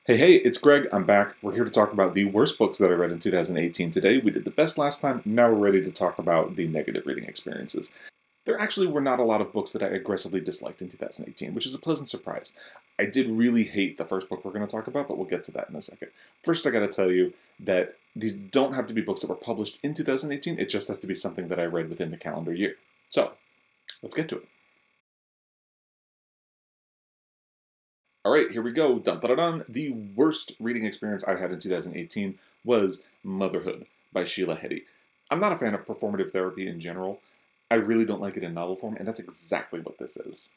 Hey, it's Greg. I'm back. We're here to talk about the worst books that I read in 2018 today. We did the best last time. Now we're ready to talk about the negative reading experiences. There actually were not a lot of books that I aggressively disliked in 2018, which is a pleasant surprise. I did really hate the first book we're going to talk about, but we'll get to that in a second. First, I got to tell you that these don't have to be books that were published in 2018. It just has to be something that I read within the calendar year. So, let's get to it. Alright, here we go. Dun, dun, dun, dun. The worst reading experience I had in 2018 was Motherhood by Sheila Heti. I'm not a fan of performative therapy in general. I really don't like it in novel form, and that's exactly what this is.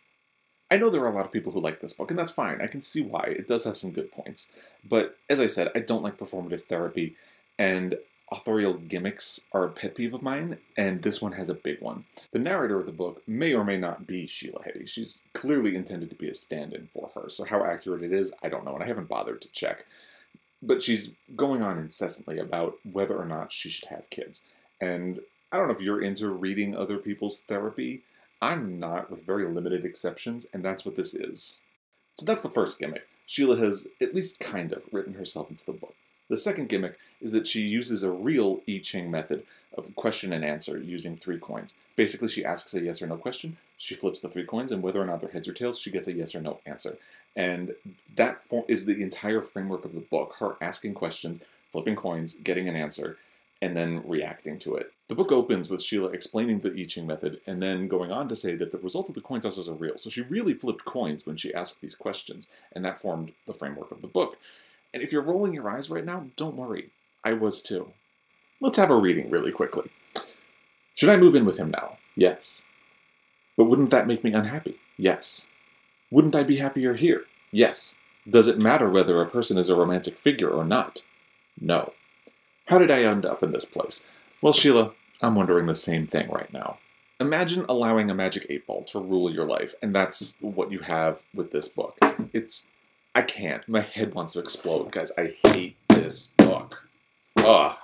I know there are a lot of people who like this book, and that's fine. I can see why. It does have some good points. But, as I said, I don't like performative therapy, and authorial gimmicks are a pet peeve of mine, and this one has a big one. The narrator of the book may or may not be Sheila Heti. She's clearly intended to be a stand-in for her, so how accurate it is, I don't know, and I haven't bothered to check. But she's going on incessantly about whether or not she should have kids. And I don't know if you're into reading other people's therapy. I'm not, with very limited exceptions, and that's what this is. So that's the first gimmick. Sheila has, at least kind of, written herself into the book. The second gimmick is that she uses a real I Ching method of question and answer using 3 coins. Basically, she asks a yes or no question, she flips the 3 coins, and whether or not they're heads or tails, she gets a yes or no answer. And that is the entire framework of the book, her asking questions, flipping coins, getting an answer, and then reacting to it. The book opens with Sheila explaining the I Ching method, and then going on to say that the results of the coin tosses are real. So she really flipped coins when she asked these questions, and that formed the framework of the book. And if you're rolling your eyes right now, don't worry. I was too. Let's have a reading really quickly. Should I move in with him now? Yes. But wouldn't that make me unhappy? Yes. Wouldn't I be happier here? Yes. Does it matter whether a person is a romantic figure or not? No. How did I end up in this place? Well, Sheila, I'm wondering the same thing right now. Imagine allowing a magic 8-ball to rule your life, and that's what you have with this book. I can't. My head wants to explode, guys. I hate this book. Ugh.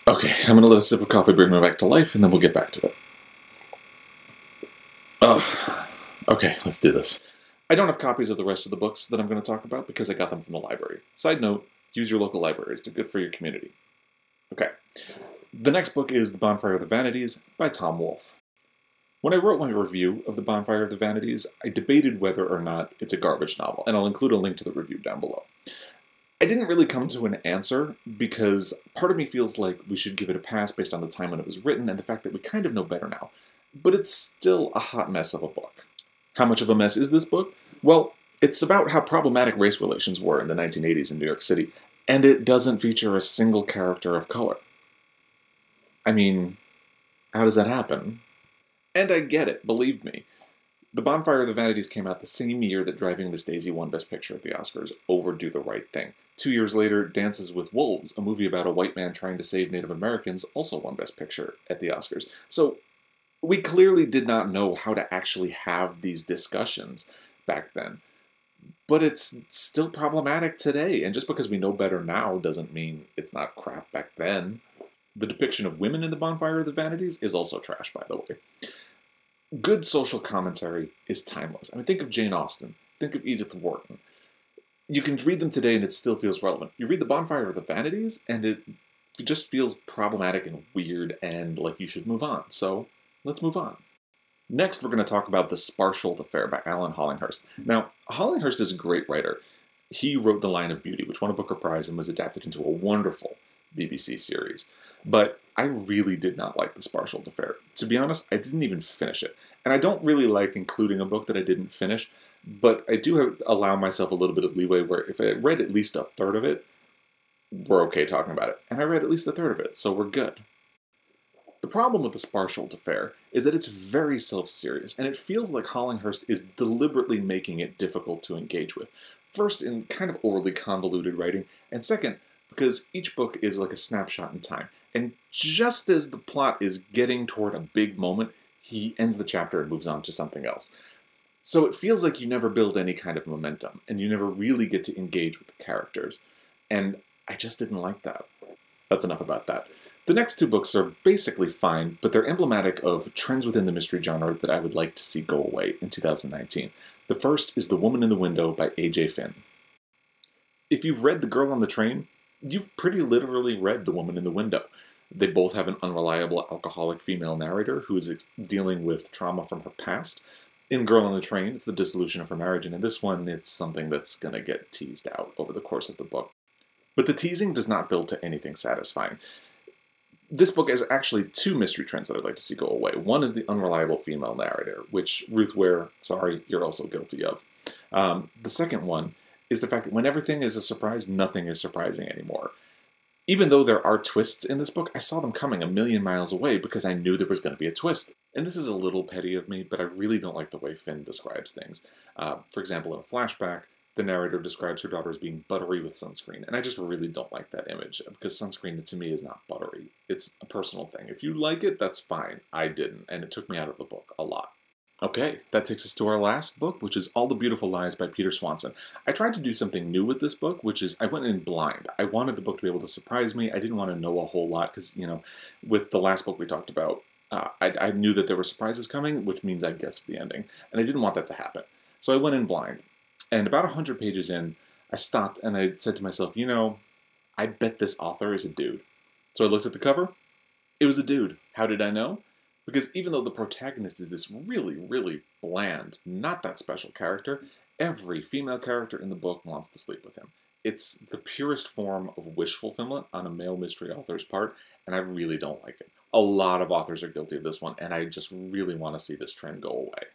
Okay, I'm gonna let a sip of coffee bring me back to life, and then we'll get back to it. Ugh. Okay, let's do this. I don't have copies of the rest of the books that I'm going to talk about because I got them from the library. Side note, use your local libraries. They're good for your community. Okay. The next book is The Bonfire of the Vanities by Tom Wolfe. When I wrote my review of The Bonfire of the Vanities, I debated whether or not it's a garbage novel, and I'll include a link to the review down below. I didn't really come to an answer because part of me feels like we should give it a pass based on the time when it was written and the fact that we kind of know better now. But it's still a hot mess of a book. How much of a mess is this book? Well, it's about how problematic race relations were in the 1980s in New York City, and it doesn't feature a single character of color. I mean, how does that happen? And I get it, believe me. The Bonfire of the Vanities came out the same year that Driving Miss Daisy won Best Picture at the Oscars over Do the Right Thing. 2 years later, Dances with Wolves, a movie about a white man trying to save Native Americans, also won Best Picture at the Oscars. So, we clearly did not know how to actually have these discussions back then. But it's still problematic today, and just because we know better now doesn't mean it's not crap back then. The depiction of women in The Bonfire of the Vanities is also trash, by the way. Good social commentary is timeless. I mean, think of Jane Austen. Think of Edith Wharton. You can read them today and it still feels relevant. You read The Bonfire of the Vanities and it just feels problematic and weird and like you should move on. So, let's move on. Next, we're going to talk about The Sparsholt Affair by Alan Hollinghurst. Now, Hollinghurst is a great writer. He wrote The Line of Beauty, which won a Booker Prize and was adapted into a wonderful BBC series. But I really did not like The Sparsholt Affair. To be honest, I didn't even finish it. And I don't really like including a book that I didn't finish, but I do allow myself a little bit of leeway where if I read at least a third of it, we're okay talking about it. And I read at least a third of it, so we're good. The problem with The Sparsholt Affair is that it's very self-serious, and it feels like Hollinghurst is deliberately making it difficult to engage with. First, in kind of overly convoluted writing, and second, because each book is like a snapshot in time. And just as the plot is getting toward a big moment, he ends the chapter and moves on to something else. So it feels like you never build any kind of momentum, and you never really get to engage with the characters. And I just didn't like that. That's enough about that. The next 2 books are basically fine, but they're emblematic of trends within the mystery genre that I would like to see go away in 2019. The first is The Woman in the Window by A.J. Finn. If you've read The Girl on the Train, you've pretty literally read The Woman in the Window. They both have an unreliable alcoholic female narrator who is dealing with trauma from her past. In Girl on the Train, it's the dissolution of her marriage, and in this one, it's something that's going to get teased out over the course of the book. But the teasing does not build to anything satisfying. This book has actually two mystery trends that I'd like to see go away. One is the unreliable female narrator, which Ruth Ware, sorry, you're also guilty of. The second one is the fact that when everything is a surprise, nothing is surprising anymore. Even though there are twists in this book, I saw them coming a million miles away because I knew there was going to be a twist. And this is a little petty of me, but I really don't like the way Finn describes things. For example, in a flashback, the narrator describes her daughter as being buttery with sunscreen, and I just really don't like that image, because sunscreen to me is not buttery. It's a personal thing. If you like it, that's fine. I didn't, and it took me out of the book a lot. Okay, that takes us to our last book, which is All the Beautiful Lies by Peter Swanson. I tried to do something new with this book, which is I went in blind. I wanted the book to be able to surprise me. I didn't want to know a whole lot, because, you know, with the last book we talked about, I knew that there were surprises coming, which means I guessed the ending, and I didn't want that to happen. So I went in blind. And about 100 pages in, I stopped and I said to myself, you know, I bet this author is a dude. So I looked at the cover. It was a dude. How did I know? Because even though the protagonist is this really, really bland, not that special character, every female character in the book wants to sleep with him. It's the purest form of wish fulfillment on a male mystery author's part, and I really don't like it. A lot of authors are guilty of this one, and I just really want to see this trend go away.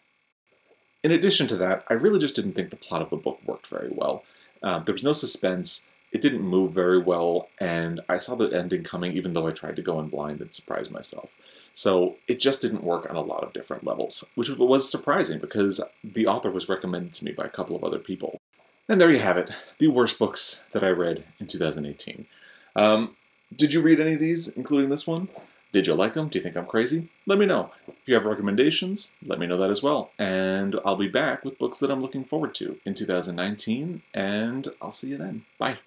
In addition to that, I really just didn't think the plot of the book worked very well. There was no suspense, it didn't move very well, and I saw the ending coming even though I tried to go in blind and surprise myself. So it just didn't work on a lot of different levels, which was surprising because the author was recommended to me by a couple of other people. And there you have it, the worst books that I read in 2018. Did you read any of these, including this one? Did you like them? Do you think I'm crazy? Let me know. If you have recommendations, let me know that as well. And I'll be back with books that I'm looking forward to in 2019, and I'll see you then. Bye.